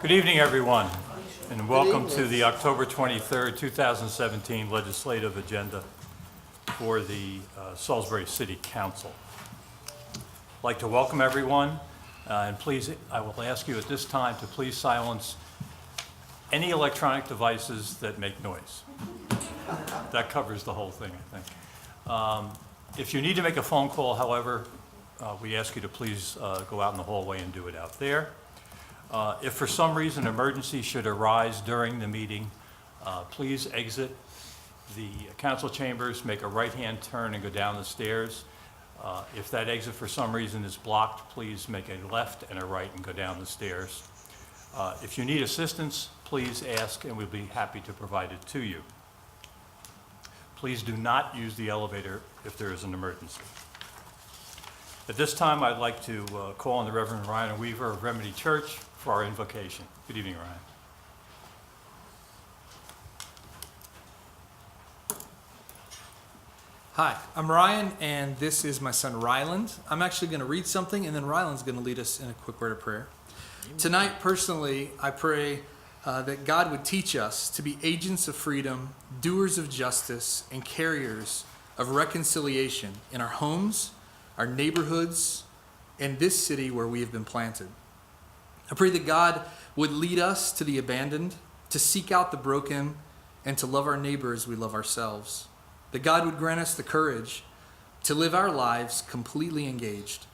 Good evening, everyone, and welcome to the October 23rd, 2017 legislative agenda for the Salisbury City Council. I'd like to welcome everyone, and please, I will ask you at this time to please silence any electronic devices that make noise. That covers the whole thing, I think. If you need to make a phone call, however, we ask you to please go out in the hallway and do it out there. If for some reason an emergency should arise during the meeting, please exit the council chambers, make a right-hand turn and go down the stairs. If that exit for some reason is blocked, please make a left and a right and go down the stairs. If you need assistance, please ask and we'll be happy to provide it to you. Please do not use the elevator if there is an emergency. At this time, I'd like to call on the Reverend Ryan Weaver of Remedy Church for our invocation. Good evening, Ryan. Hi, I'm Ryan, and this is my son Ryland. I'm actually going to read something, and then Ryland's going to lead us in a quick word of prayer. Tonight, personally, I pray that God would teach us to be agents of freedom, doers of justice, and carriers of reconciliation in our homes, our neighborhoods, and this city where we have been planted. I pray that God would lead us to the abandoned, to seek out the broken, and to love our neighbor as we love ourselves. That God would grant us the courage to live our lives completely engaged,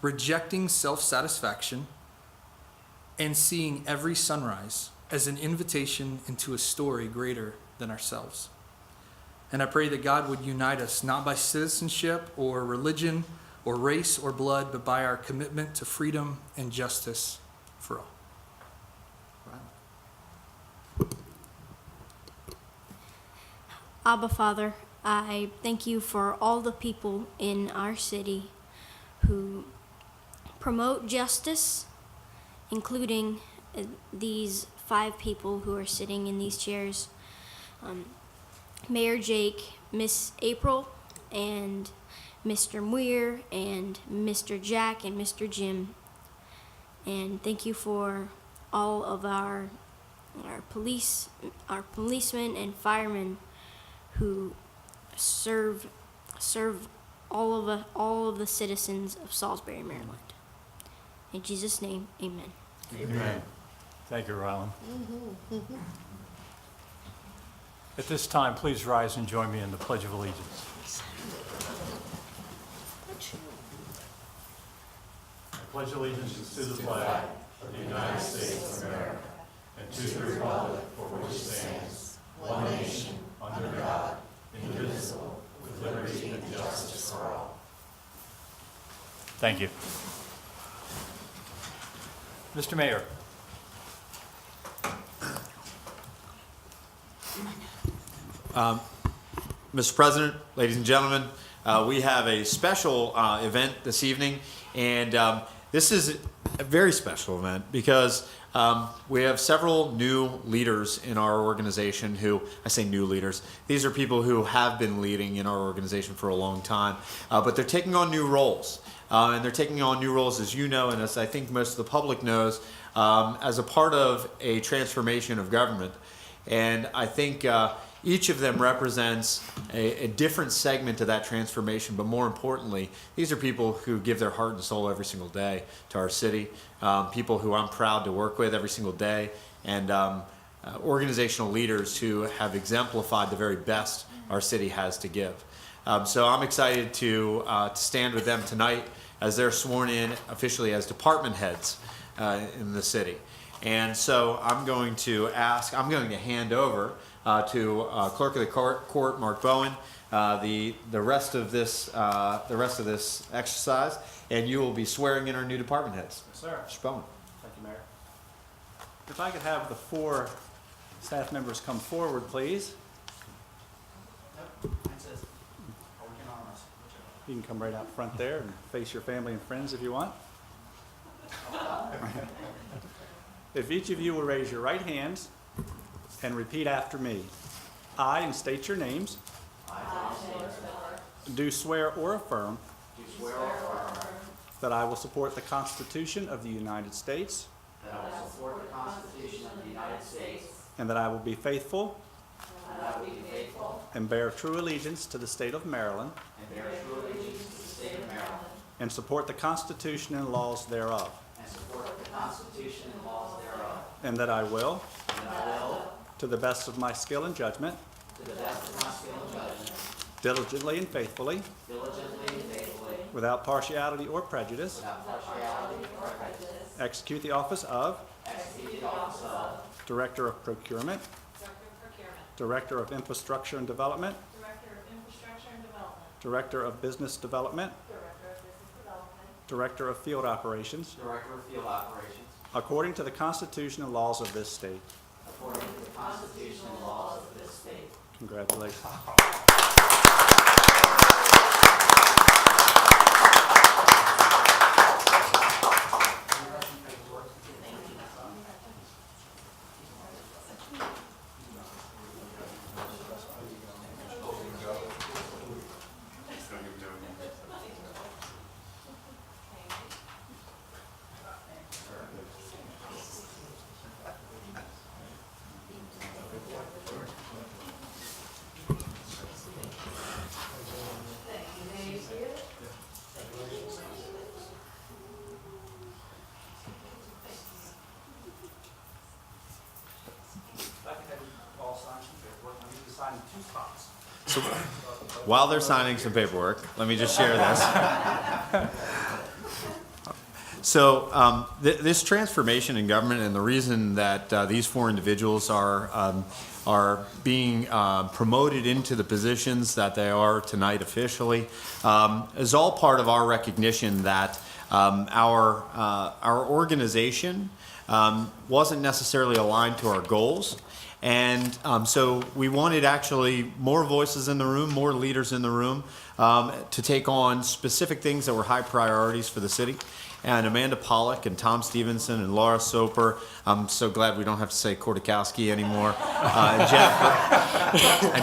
rejecting self-satisfaction and seeing every sunrise as an invitation into a story greater than ourselves. And I pray that God would unite us not by citizenship or religion or race or blood, but by our commitment to freedom and justice for all. Abba, Father, I thank you for all the people in our city who promote justice, including these 5 people who are sitting in these chairs. Mayor Jake, Miss April, and Mr. Muir, and Mr. Jack, and Mr. Jim. And thank you for all of our policemen and firemen who serve all of the citizens of Salisbury, Maryland. In Jesus' name, amen. Amen. Thank you, Ryland. At this time, please rise and join me in the Pledge of Allegiance. I pledge allegiance to the flag of the United States of America and to the republic for which it stands, one nation, under God, indivisible, with liberty and justice for all. Thank you. Mr. Mayor. Mr. President, ladies and gentlemen, we have a special event this evening, and this is a very special event because we have several new leaders in our organization who, I say new leaders, these are people who have been leading in our organization for a long time, but they're taking on new roles. And they're taking on new roles, as you know, and as I think most of the public knows, as a part of a transformation of government. And I think each of them represents a different segment of that transformation, but more importantly, these are people who give their heart and soul every single day to our city, people who I'm proud to work with every single day, and organizational leaders who have exemplified the very best our city has to give. So I'm excited to stand with them tonight as they're sworn in officially as department heads in the city. And so I'm going to hand over to Clerk of the Court, Mark Bowen, the rest of this exercise, and you will be swearing in our new department heads. Yes, sir. Mr. Bowen. Thank you, Mayor. If I could have the 4 staff members come forward, please. You can come right out front there and face your family and friends if you want. If each of you will raise your right hands and repeat after me. I, and state your names, do swear or affirm that I will support the Constitution of the United States that I will support the Constitution of the United States, and that I will be faithful and that I will be faithful and bear true allegiance to the state of Maryland, and bear true allegiance to the state of Maryland, and support the Constitution and laws thereof, and support the Constitution and laws thereof, and that I will, and that I will, to the best of my skill and judgment, to the best of my skill and judgment, diligently and faithfully, diligently and faithfully, without partiality or prejudice, without partiality or prejudice, execute the office of execute the office of Director of Procurement, Director of Infrastructure and Development, Director of Business Development, Director of Field Operations, Director of Field Operations, according to the Constitution and laws of this state. according to the Constitution and laws of this state. Congratulations. So while they're signing some paperwork, let me just share this. So this transformation in government, and the reason that these four individuals are being promoted into the positions that they are tonight officially, is all part of our recognition that our organization wasn't necessarily aligned to our goals. And so we wanted actually more voices in the room, more leaders in the room to take on specific things that were high priorities for the city. And Amanda Pollock and Tom Stevenson and Laura Soper, I'm so glad we don't have to say Kortikowski anymore, and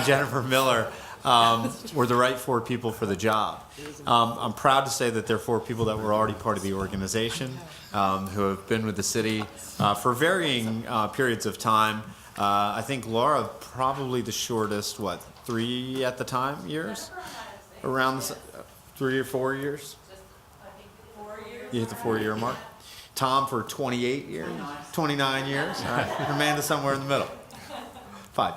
Jennifer Miller were the right four people for the job. I'm proud to say that they're four people that were already part of the organization, who have been with the city for varying periods of time. I think Laura probably the shortest, 3 at the time years? Around 3 or 4 years? You hit the 4-year mark. Tom for 28 years? 29 years? All right. Amanda somewhere in the middle. 5.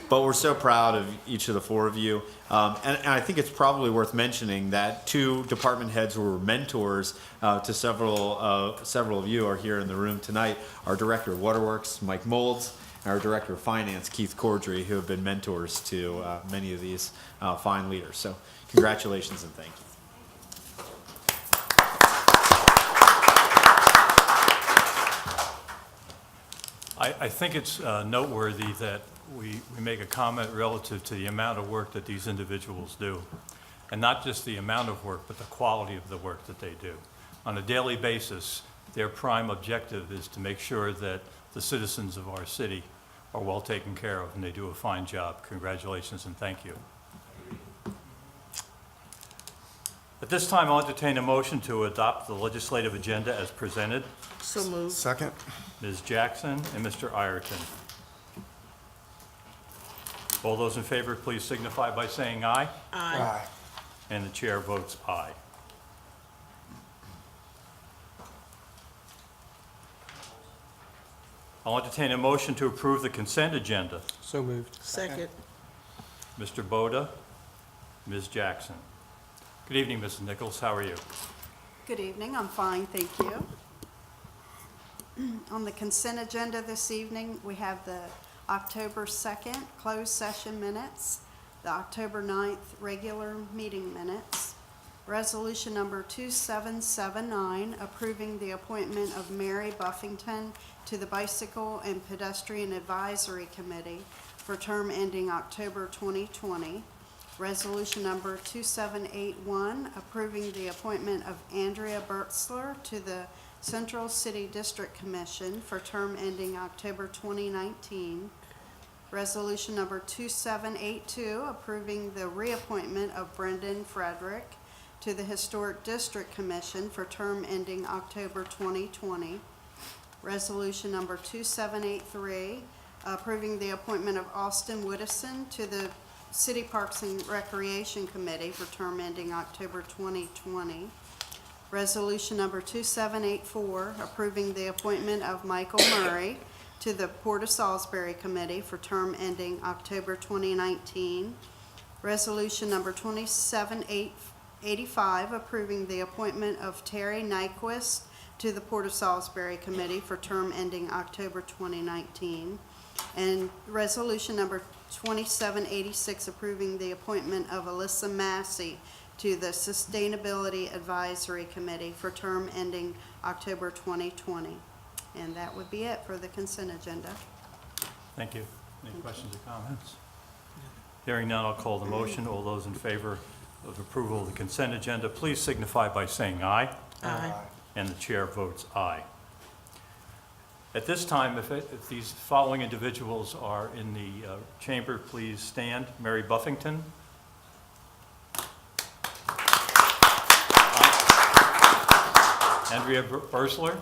But we're so proud of each of the four of you. And I think it's probably worth mentioning that 2 department heads who were mentors to several of you are here in the room tonight. Our Director of Waterworks, Mike Molds, and our Director of Finance, Keith Cordry, who have been mentors to many of these fine leaders. So congratulations and thank you. I think it's noteworthy that we make a comment relative to the amount of work that these individuals do. And not just the amount of work, but the quality of the work that they do. On a daily basis, their prime objective is to make sure that the citizens of our city are well taken care of, and they do a fine job. Congratulations and thank you. At this time, I'll entertain a motion to adopt the legislative agenda as presented. So moved. Second. Ms. Jackson and Mr. Ireton. All those in favor, please signify by saying aye. Aye. And the chair votes aye. I'll entertain a motion to approve the consent agenda. So moved. Second. Mr. Boda, Ms. Jackson. Good evening, Mrs. Nichols. How are you? Good evening, I'm fine, thank you. On the consent agenda this evening, we have the October 2nd closed session minutes, the October 9th regular meeting minutes, resolution number 2779 approving the appointment of Mary Buffington to the Bicycle and Pedestrian Advisory Committee for term ending October 2020, resolution number 2781 approving the appointment of Andrea Bertzler to the Central City District Commission for term ending October 2019. Resolution number 2782 approving the reappointment of Brendan Frederick to the Historic District Commission for term ending October 2020. Resolution number 2783, approving the appointment of Austin Woodison to the City Parks and Recreation Committee for term ending October 2020. Resolution number 2784, approving the appointment of Michael Murray to the Port of Salisbury Committee for term ending October 2019. Resolution number 2785, approving the appointment of Terry Nyquist to the Port of Salisbury Committee for term ending October 2019. And resolution number 2786, approving the appointment of Alyssa Massey to the Sustainability Advisory Committee for term ending October 2020. And that would be it for the consent agenda. Thank you. Any questions or comments? Hearing none, I'll call the motion. All those in favor of approval of the consent agenda, please signify by saying aye. Aye. And the chair votes aye. At this time, if these following individuals are in the chamber, please stand. Mary Buffington. Andrea Bursler.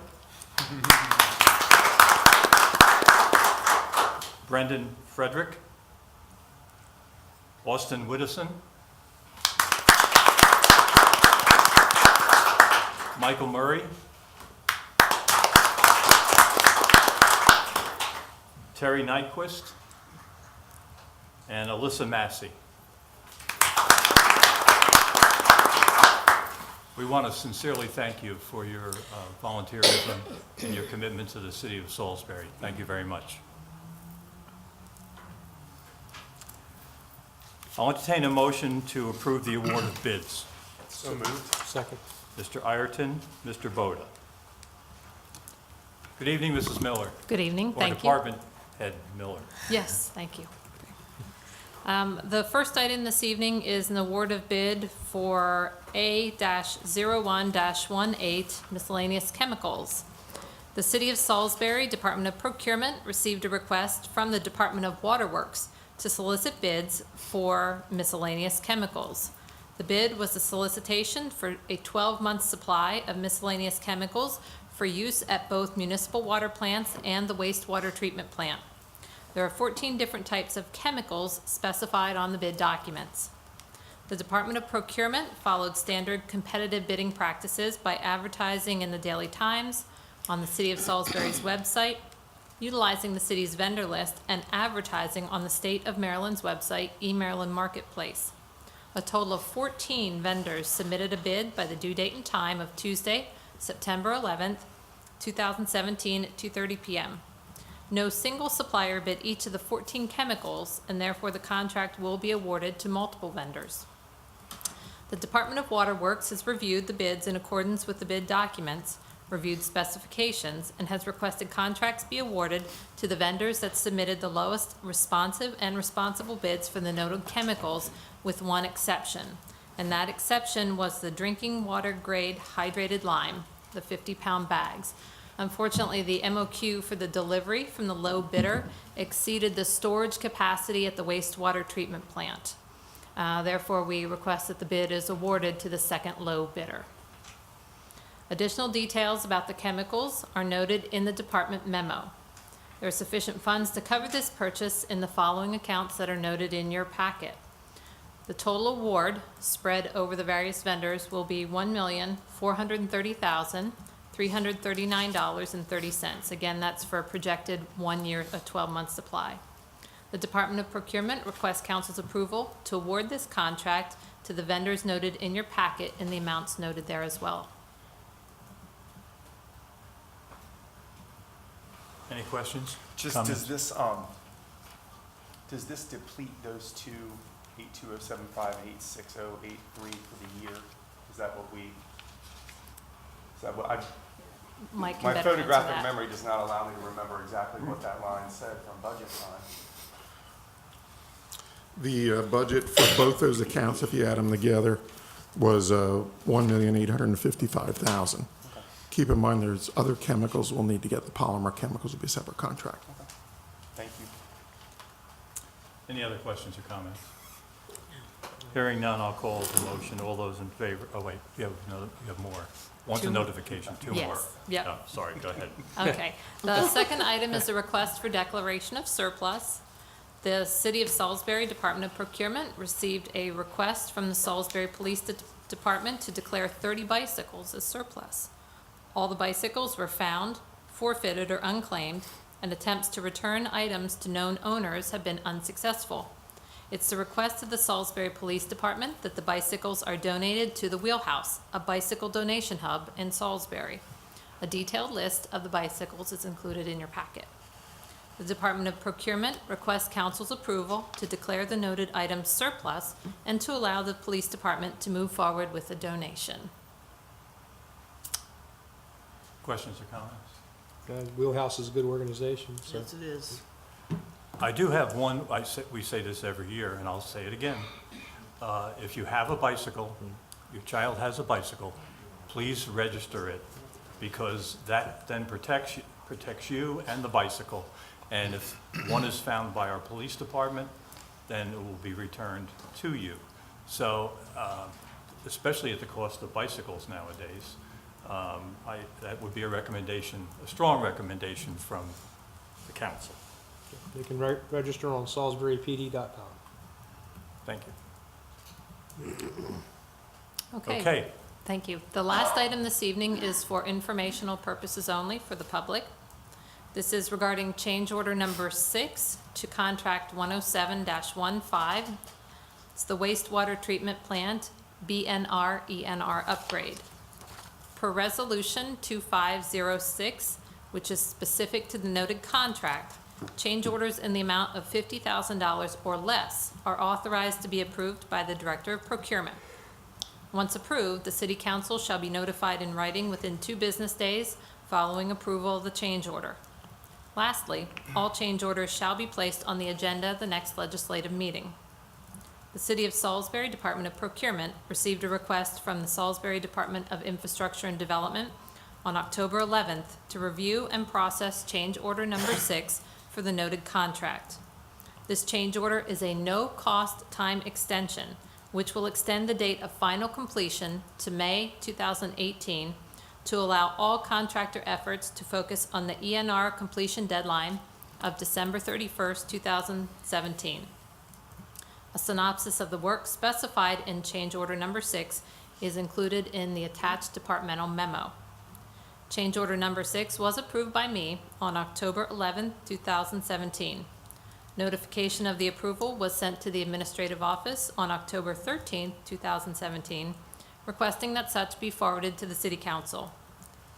Brendan Frederick. Austin Widdowson. Michael Murray. Terry Nyquist. And Alyssa Massey. We want to sincerely thank you for your volunteerism and your commitment to the city of Salisbury. Thank you very much. I'll entertain a motion to approve the award of bids. So moved. Second. Mr. Ireton, Mr. Boda. Good evening, Mrs. Miller. Good evening, Or thank you. Department Head Miller. Yes, thank you. The first item this evening is an award of bid for A-01-18 miscellaneous chemicals. The City of Salisbury Department of Procurement received a request from the Department of Waterworks to solicit bids for miscellaneous chemicals. The bid was a solicitation for a 12-month supply of miscellaneous chemicals for use at both municipal water plants and the wastewater treatment plant. There are 14 different types of chemicals specified on the bid documents. The Department of Procurement followed standard competitive bidding practices by advertising in the Daily Times, on the City of Salisbury's website, utilizing the city's vendor list, and advertising on the State of Maryland's website, eMaryland Marketplace. A total of 14 vendors submitted a bid by the due date and time of Tuesday, September 11th, 2017 at 2:30 p.m. No single supplier bid each of the 14 chemicals, and therefore the contract will be awarded to multiple vendors. The Department of Waterworks has reviewed the bids in accordance with the bid documents, reviewed specifications, and has requested contracts be awarded to the vendors that submitted the lowest responsive and responsible bids for the noted chemicals, with one exception. And that exception was the drinking water grade hydrated lime, the 50-pound bags. Unfortunately, the MOQ for the delivery from the low bidder exceeded the storage capacity at the wastewater treatment plant. Therefore, we request that the bid is awarded to the second low bidder. Additional details about the chemicals are noted in the department memo. There are sufficient funds to cover this purchase in the following accounts that are noted in your packet. The total award spread over the various vendors will be $1,430,339.30. Again, that's for a projected 1 year, a 12-month supply. The Department of Procurement requests council's approval to award this contract to the vendors noted in your packet in the amounts noted there as well. Any questions? Just, Comments? does this deplete those two, 82075 and 86083 for the year? Is that what Mike can my better answer photographic that. memory does not allow me to remember exactly what that line said from budget time. The budget for both those accounts, if you add them together, was $1,855,000. Keep in mind, there's other chemicals we'll need to get. The polymer chemicals will be a separate contract. Thank you. Any other questions or comments? Hearing none, I'll call the motion. All those in favor, oh wait, you have more. One's a Two more. notification, two Yes, more. yep. Oh, sorry, go ahead. Okay. The second item is a request for declaration of surplus. The City of Salisbury Department of Procurement received a request from the Salisbury Police Department to declare 30 bicycles as surplus. All the bicycles were found, forfeited, or unclaimed, and attempts to return items to known owners have been unsuccessful. It's the request of the Salisbury Police Department that the bicycles are donated to the Wheelhouse, a bicycle donation hub in Salisbury. A detailed list of the bicycles is included in your packet. The Department of Procurement requests council's approval to declare the noted items surplus and to allow the police department to move forward with the donation. Questions or comments? Wheelhouse is a good organization, so. Yes, it is. I do have one, we say this every year, and I'll say it again. If you have a bicycle, your child has a bicycle, please register it, because that then protects you and the bicycle. And if one is found by our police department, then it will be returned to you. So, especially at the cost of bicycles nowadays, that would be a recommendation, a strong recommendation from the council. They can register on salisburypd.com. Thank you. Okay. Okay. Thank you. The last item this evening is for informational purposes only for the public. This is regarding change order number 6 to contract 107-15. It's the wastewater treatment plant BNR-ENR upgrade. Per resolution 2506, which is specific to the noted contract, change orders in the amount of $50,000 or less are authorized to be approved by the Director of Procurement. Once approved, the City Council shall be notified in writing within 2 business days following approval of the change order. Lastly, all change orders shall be placed on the agenda of the next legislative meeting. The City of Salisbury Department of Procurement received a request from the Salisbury Department of Infrastructure and Development on October 11th to review and process change order number 6 for the noted contract. This change order is a no-cost time extension, which will extend the date of final completion to May 2018 to allow all contractor efforts to focus on the ENR completion deadline of December 31st, 2017. A synopsis of the work specified in change order number 6 is included in the attached departmental memo. Change order number 6 was approved by me on October 11, 2017. Notification of the approval was sent to the administrative office on October 13, 2017, requesting that such be forwarded to the City Council.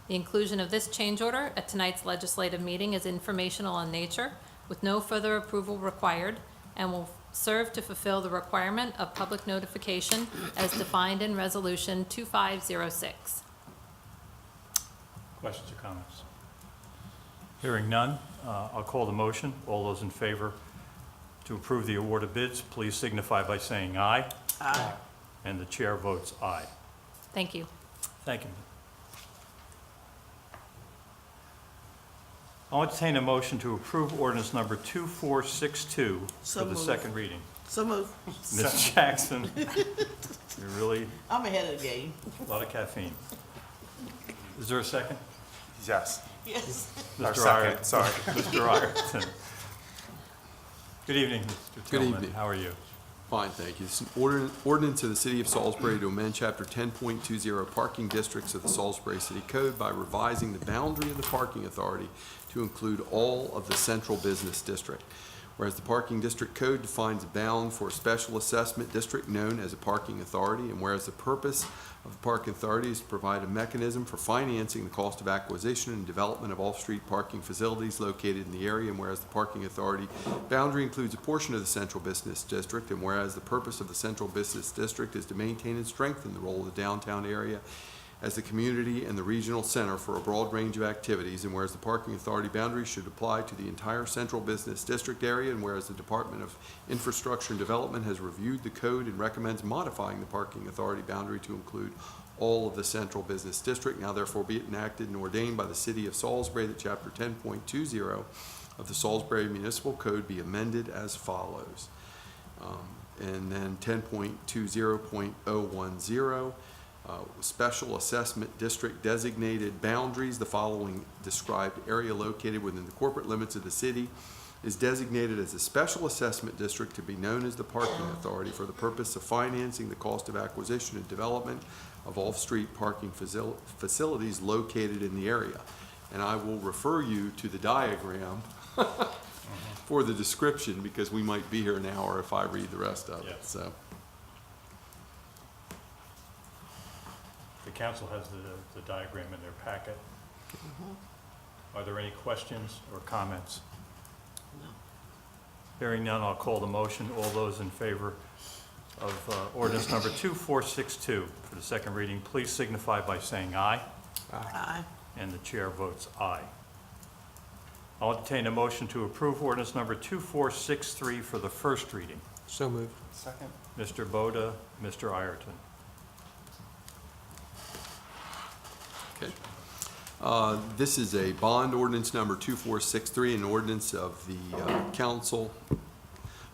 The inclusion of this change order at tonight's legislative meeting is informational in nature, with no further approval required, and will serve to fulfill the requirement of public notification as defined in Resolution 2506. Questions or comments? Hearing none, I'll call the motion. All those in favor to approve the award of bids, please signify by saying aye. Aye. And the chair votes aye. Thank you. Thank you. I'll entertain a motion to approve ordinance number 2462 So for the moved. second reading. So move. Ms. Jackson, you're really, I'm ahead of the game. a lot of caffeine. Is there a second? Yes. Yes. Or Mr. second, Ireton. sorry. Mr. Ireton. Good evening, Mr. Good Tillman. evening. How are you? Fine, thank you. It's an ordinance of the City of Salisbury to amend Chapter 10.20 Parking Districts of the Salisbury City Code by revising the boundary of the parking authority to include all of the central business district. Whereas the Parking District Code defines a bound for a special assessment district known as a parking authority, and whereas the purpose of the parking authority is to provide a mechanism for financing the cost of acquisition and development of off-street parking facilities located in the area, and whereas the parking authority boundary includes a portion of the central business district, and whereas the purpose of the central business district is to maintain and strengthen the role of the downtown area as the community and the regional center for a broad range of activities, and whereas the parking authority boundary should apply to the entire central business district area, and whereas the Department of Infrastructure and Development has reviewed the code and recommends modifying the parking authority boundary to include all of the central business district, now therefore be it enacted and ordained by the City of Salisbury that Chapter 10.20 of the Salisbury Municipal Code be amended as follows. And then 10.20.010, special assessment district designated boundaries. The following described area located within the corporate limits of the city is designated as a special assessment district to be known as the parking authority for the purpose of financing the cost of acquisition and development of off-street parking facilities located in the area. And I will refer you to the diagram for the description, because we might be here an hour if I read the rest of Yeah. it, so. The council has the diagram in their packet. Are there any questions or comments? No. Hearing none, I'll call the motion. All those in favor of ordinance number 2462 for the second reading, please signify by saying aye. Aye. And the chair votes aye. I'll entertain a motion to approve ordinance number 2463 for the first reading. So moved. Second. Mr. Boda, Mr. Ireton. Okay. This is a bond ordinance number 2463, an ordinance of the council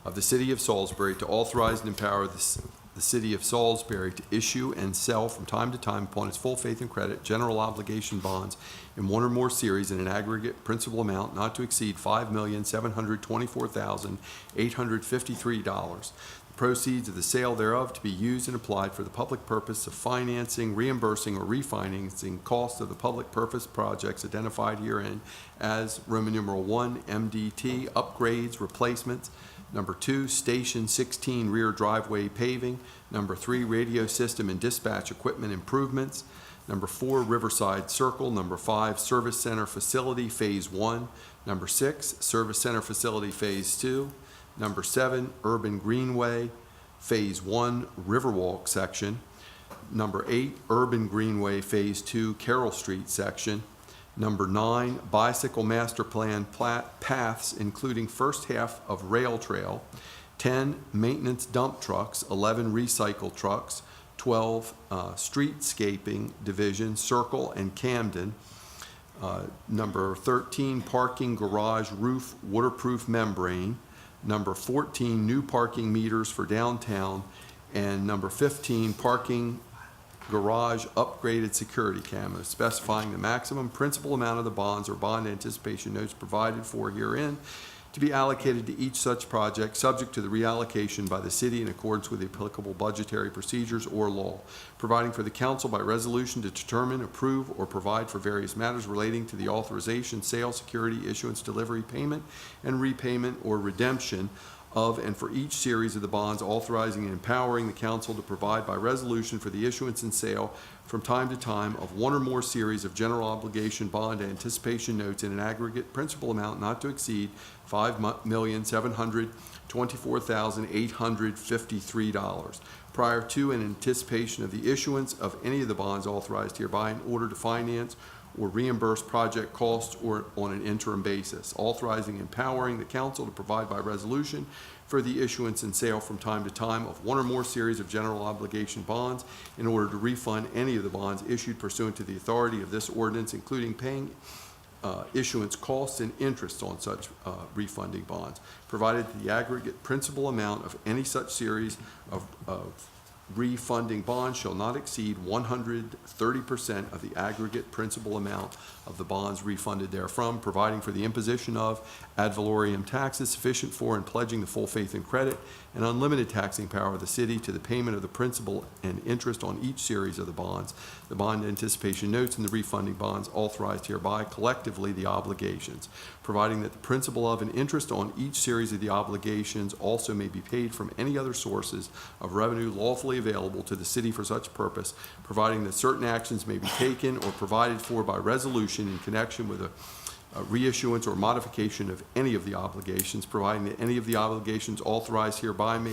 of the city of Salisbury to authorize and empower the city of Salisbury to issue and sell from time to time upon its full faith and credit general obligation bonds in one or more series in an aggregate principal amount not to exceed $5,724,853. The proceeds of the sale thereof to be used and applied for the public purpose of financing, reimbursing, or refinancing costs of the public purpose projects identified herein as Roman numeral 1, MDT, upgrades, replacements. Number 2, Station 16 rear driveway paving. Number 3, radio system and dispatch equipment improvements. Number 4, Riverside Circle. Number 5, Service Center Facility Phase 1. Number 6, Service Center Facility Phase 2. Number 7, Urban Greenway Phase 1 Riverwalk section. Number 8, Urban Greenway Phase 2 Carroll Street section. Number 9, Bicycle Master Plan paths, including first half of rail trail. 10, Maintenance dump trucks. 11, Recycle trucks. 12, Streetscaping Division, Circle and Camden. Number 13, Parking Garage Roof Waterproof Membrane. Number 14, new parking meters for downtown. And number 15, parking garage upgraded security cameras, specifying the maximum principal amount of the bonds or bond anticipation notes provided for herein to be allocated to each such project, subject to the reallocation by the city in accordance with the applicable budgetary procedures or law, providing for the council by resolution to determine, approve, or provide for various matters relating to the authorization, sale, security, issuance, delivery, payment, and repayment or redemption of and for each series of the bonds, authorizing and empowering the council to provide by resolution for the issuance and sale from time to time of one or more series of general obligation bond anticipation notes in an aggregate principal amount not to exceed $5,724,853 prior to and anticipation of the issuance of any of the bonds authorized hereby in order to finance or reimburse project costs or on an interim basis, authorizing and empowering the council to provide by resolution for the issuance and sale from time to time of one or more series of general obligation bonds in order to refund any of the bonds issued pursuant to the authority of this ordinance, including paying issuance costs and interest on such refunding bonds, provided the aggregate principal amount of any such series of refunding bonds shall not exceed 130% of the aggregate principal amount of the bonds refunded therefrom, providing for the imposition of ad valorem taxes sufficient for and pledging the full faith and credit and unlimited taxing power of the city to the payment of the principal and interest on each series of the bonds, the bond anticipation notes, and the refunding bonds authorized hereby, collectively the obligations, providing that the principal of and interest on each series of the obligations also may be paid from any other sources of revenue lawfully available to the city for such purpose, providing that certain actions may be taken or provided for by resolution in connection with a reissuance or modification of any of the obligations, providing that any of the obligations authorized hereby may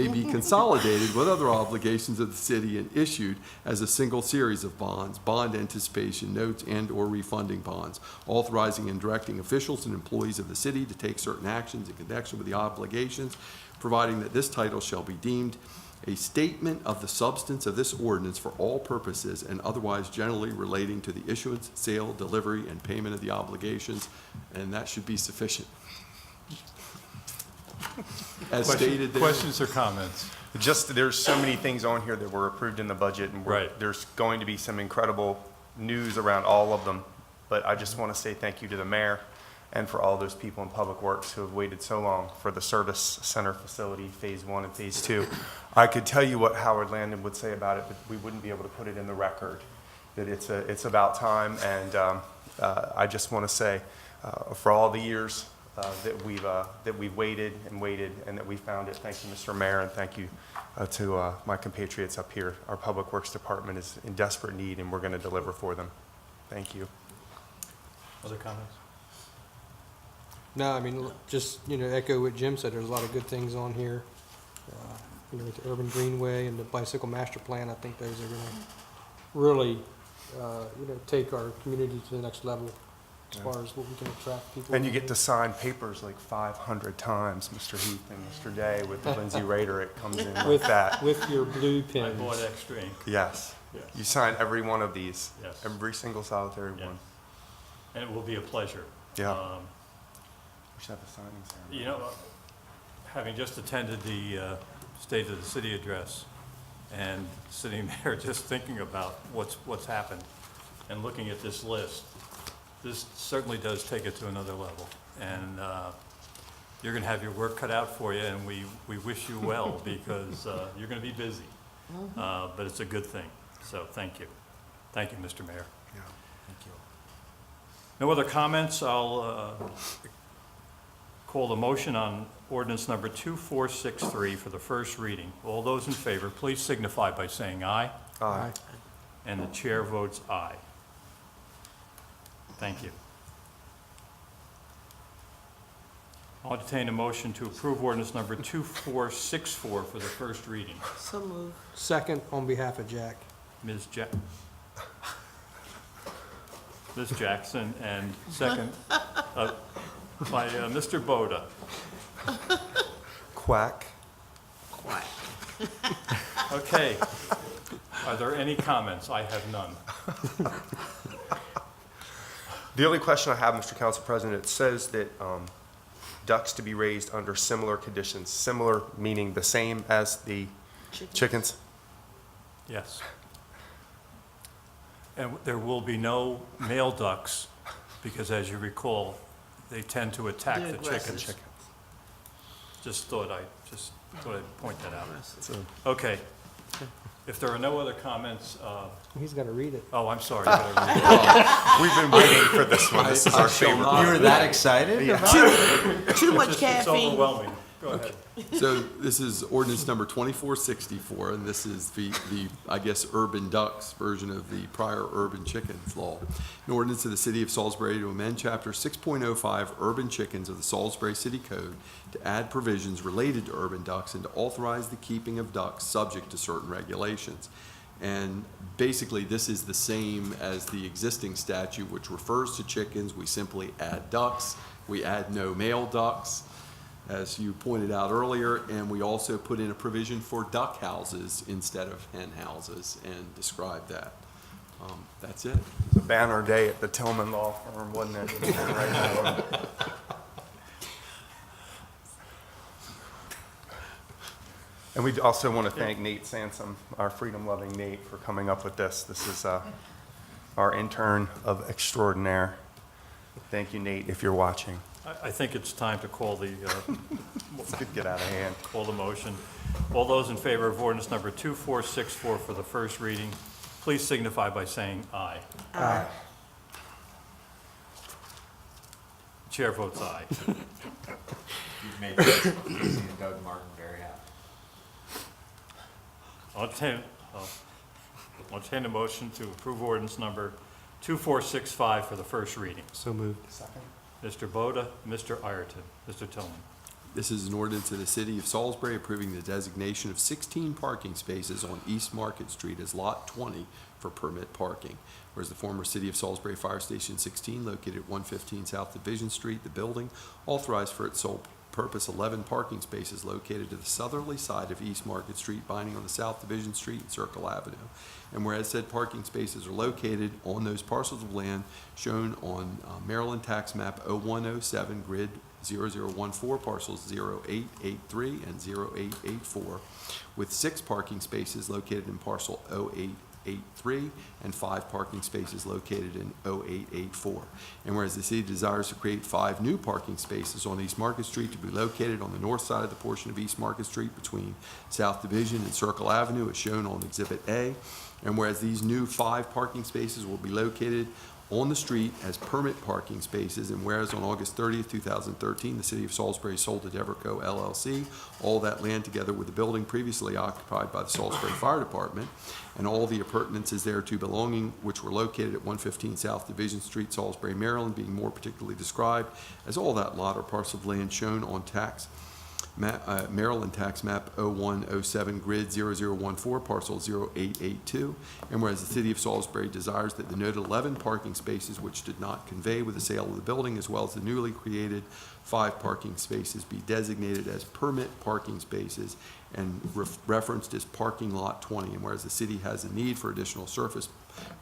be consolidated with other obligations of the city and issued as a single series of bonds, bond anticipation notes, and or refunding bonds, authorizing and directing officials and employees of the city to take certain actions in connection with the obligations, providing that this title shall be deemed a statement of the substance of this ordinance for all purposes and otherwise generally relating to the issuance, sale, delivery, and payment of the obligations, and that should be sufficient. As stated there. Questions or comments? Just, there's so many things on here that were approved in the budget, and Right. there's going to be some incredible news around all of them. But I just want to say thank you to the mayor and for all those people in Public Works who have waited so long for the service center facility, Phase 1 and Phase 2. I could tell you what Howard Landon would say about it, but we wouldn't be able to put it in the record, that it's about time. And I just want to say, for all the years that we've waited and waited and that we found it, thank you, Mr. Mayor, and thank you to my compatriots up here. Our Public Works Department is in desperate need, and we're going to deliver for them. Thank you. Other comments? No, I mean, just, echo what Jim said, there's a lot of good things on here. With the urban greenway and the bicycle master plan, I think those are gonna really, take our community to the next level as far as what we can attract people. And you get to sign papers like 500 times, Mr. Heath and Mr. Day, with the Lindsay Rader. It comes in like that. With your blue I pens. bought extra ink. Yes. Yes. You sign every one of these. Yes. Every single solitary Yes. one. And it will be a pleasure. Yeah. We should have a signing ceremony. You know, having just attended the State of the City address and sitting there just thinking about what's happened and looking at this list, this certainly does take it to another level. And you're going to have your work cut out for you, and we wish you well because you're going to be busy. But it's a good thing. So thank you. Thank you, Mr. Mayor. Yeah. Thank you. No other comments? I'll call the motion on ordinance number 2463 for the first reading. All those in favor, please signify by saying aye. Aye. And the chair votes aye. Thank you. I'll entertain a motion to approve ordinance number 2464 for the first reading. So move. Second on behalf of Jack. Ms. Jackson, and second by Mr. Boda. Quack. Quiet. Okay. Are there any comments? I have none. The only question I have, Mr. Council President, it says that ducks to be raised under similar conditions. Similar meaning the same as the chickens? Yes. And there will be no male ducks, because as you recall, they tend to attack They're the aggressive. chickens. Just thought I'd point that out. Okay. If there are no other comments, He's got to read it. oh, I'm sorry. I better read it. We've been waiting for this one. This is our favorite. You were that excited? Too much It's caffeine. overwhelming. Go ahead. So this is ordinance number 2464, and this is the, I guess, urban ducks version of the prior urban chickens law. An ordinance of the City of Salisbury to amend Chapter 6.05 Urban Chickens of the Salisbury City Code to add provisions related to urban ducks and to authorize the keeping of ducks subject to certain regulations. And basically, this is the same as the existing statute, which refers to chickens. We simply add ducks. We add no male ducks, as you pointed out earlier, and we also put in a provision for duck houses instead of hen houses and describe that. That's it. It was a banner day at the Tillman Law Firm, wasn't it? Right. And we also want to thank Nate Sansom, our freedom-loving Nate, for coming up with this. This is our intern of extraordinaire. Thank you, Nate, if you're watching. I think it's time to call the, This could get out of hand. call the motion. All those in favor of ordinance number 2464 for the first reading, please signify by saying aye. Aye. Chair votes aye. You've made Doug Martin very happy. I'll entertain a motion to approve ordinance number 2465 for the first reading. So moved. Mr. Boda, Mr. Ireton, Mr. Tillman. This is an ordinance of the City of Salisbury approving the designation of 16 parking spaces on East Market Street as Lot 20 for permit parking. Whereas the former City of Salisbury Fire Station 16, located at 115 South Division Street, the building authorized for its sole purpose 11 parking spaces located to the southerly side of East Market Street, binding on the South Division Street and Circle Avenue. And whereas said parking spaces are located on those parcels of land shown on Maryland Tax Map 0107 Grid 0014, parcels 0883 and 0884, with 6 parking spaces located in parcel 0883 and 5 parking spaces located in 0884. And whereas the city desires to create 5 new parking spaces on East Market Street to be located on the north side of the portion of East Market Street between South Division and Circle Avenue as shown on Exhibit A. And whereas these new 5 parking spaces will be located on the street as permit parking spaces, and whereas on August 30th, 2013, the City of Salisbury sold to Deverco LLC all that land together with the building previously occupied by the Salisbury Fire Department and all the appurtenances thereto belonging, which were located at 115 South Division Street, Salisbury, Maryland, being more particularly described as all that lot or parcel of land shown on Maryland Tax Map 0107 Grid 0014, Parcel 0882. And whereas the City of Salisbury desires that the noted 11 parking spaces which did not convey with the sale of the building, as well as the newly created 5 parking spaces, be designated as permit parking spaces and referenced as parking lot 20. And whereas the city has a need for additional surface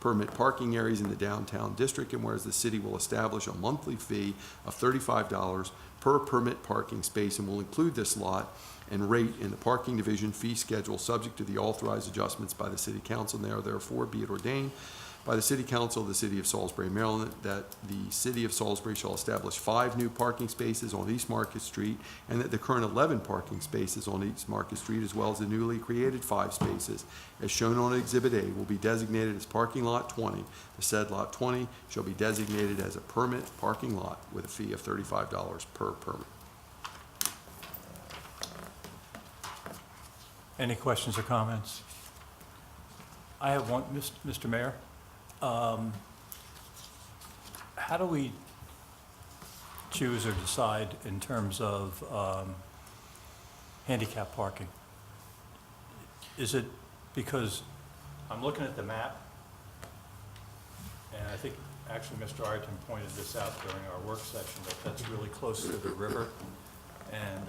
permit parking areas in the downtown district, and whereas the city will establish a monthly fee of $35 per permit parking space and will include this lot and rate in the parking division fee schedule subject to the authorized adjustments by the city council. Now therefore be it ordained by the City Council of the City of Salisbury, Maryland, that the City of Salisbury shall establish 5 new parking spaces on East Market Street, and that the current 11 parking spaces on East Market Street, as well as the newly created 5 spaces, as shown on Exhibit A, will be designated as parking lot 20. The said lot 20 shall be designated as a permit parking lot with a fee of $35 per permit. Any questions or comments? I have one, Mr. Mayor. How do we choose or decide in terms of handicap parking? Is it because, I'm looking at the map, and I think actually Mr. Ireton pointed this out during our work session, that that's really close to the river, and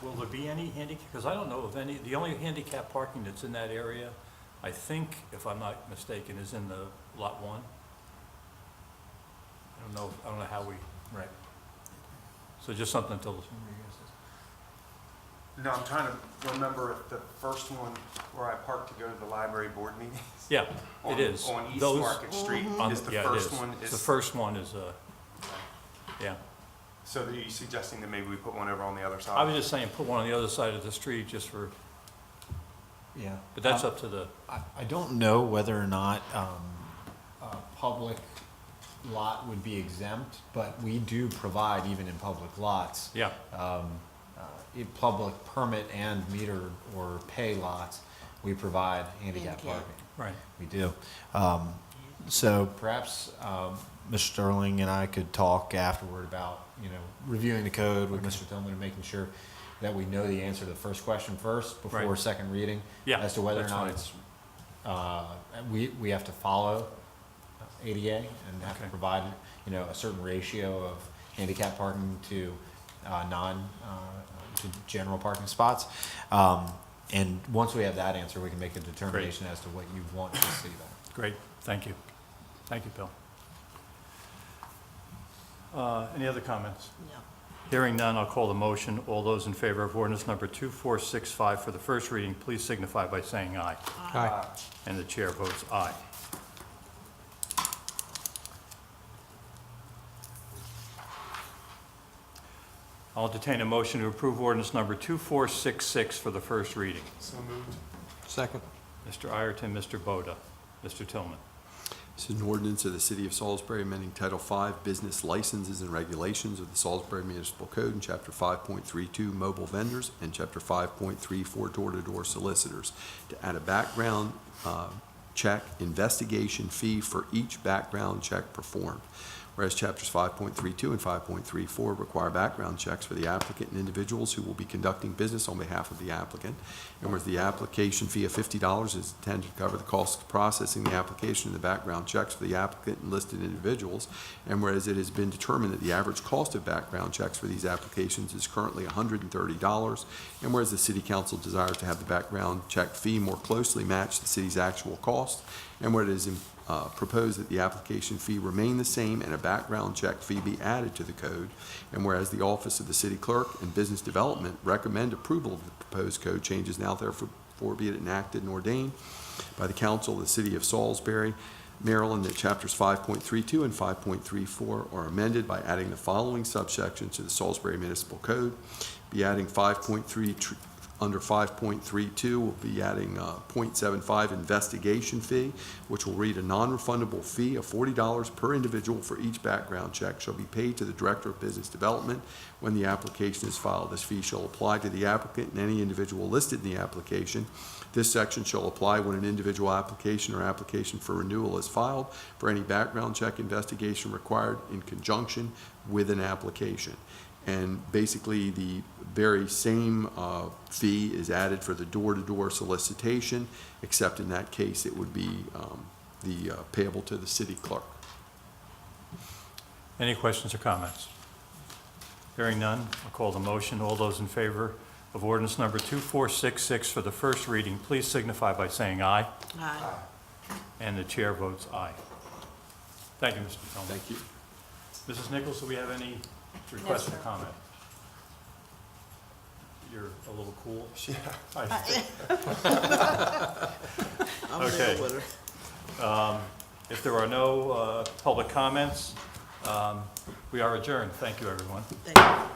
will there be any handicap, because I don't know of any, the only handicap parking that's in that area, I think, if I'm not mistaken, is in the lot 1. I don't know how we, right. So just something to. No, I'm trying to remember if the first one where I parked to go to the library board meetings. Yeah, it is. On East Those- Market Street is the Yeah, it first is. one. The first one is, yeah. So are you suggesting that maybe we put one over on the other side? I was just saying, put one on the other side of the street just for, Yeah. but that's up to the, I don't know whether or not a public lot would be exempt, but we do provide, even in public lots, yeah, in public permit and meter or pay lots, we provide handicap parking. right. We do. So perhaps Mr. Sterling and I could talk afterward about, reviewing the code with Mr. Tillman and making sure that we know the answer to the first question first before Right. second reading. Yeah, As to whether or that's not fine. it's, we have to follow ADA and have to Okay. provide, a certain ratio of handicap parking to to general parking spots. And once we have that answer, we can make a determination as to what you want to see there. Great, thank you. Thank you, Bill. Any other comments? No. Hearing none, I'll call the motion. All those in favor of ordinance number 2465 for the first reading, please signify by saying aye. Aye. And the chair votes aye. I'll entertain a motion to approve ordinance number 2466 for the first reading. So moved. Second. Mr. Ireton, Mr. Boda, Mr. Tillman. This is an ordinance of the City of Salisbury amending Title V Business Licenses and Regulations of the Salisbury Municipal Code in Chapter 5.32 Mobile Vendors and Chapter 5.34 Door-to-Door Solicitors to add a background check investigation fee for each background check performed. Whereas Chapters 5.32 and 5.34 require background checks for the applicant and individuals who will be conducting business on behalf of the applicant. And whereas the application fee of $50 is intended to cover the cost of processing the application and the background checks for the applicant and listed individuals. And whereas it has been determined that the average cost of background checks for these applications is currently $130. And whereas the City Council desires to have the background check fee more closely match the city's actual cost. and where it is proposed that the application fee remain the same and a background check fee be added to the code, and whereas the Office of the City Clerk and Business Development recommend approval of the proposed code changes, now therefore be it enacted and ordained by the Council of the City of Salisbury, Maryland, that chapters 5.32 and 5.34 are amended by adding the following subsections to the Salisbury Municipal Code. Be adding 5.3, under 5.32, we'll be adding 0.75 investigation fee, which will read a non-refundable fee of $40 per individual for each background check shall be paid to the Director of Business Development when the application is filed. This fee shall apply to the applicant and any individual listed in the application. This section shall apply when an individual application or application for renewal is filed for any background check investigation required in conjunction with an application. And basically, the very same fee is added for the door-to-door solicitation, except in that case, it would be payable to the city clerk. Any questions or comments? Hearing none, I'll call the motion. All those in favor of ordinance number 2466 for the first reading, please signify by saying aye. Aye. And the chair votes aye. Thank you, Mr. Tillman. Thank you. Mrs. Nichols, do we have any requests for comment? You're a little cool? Yeah. I'm Okay. there with her. If there are no public comments, we are adjourned. Thank you, everyone. Thank you.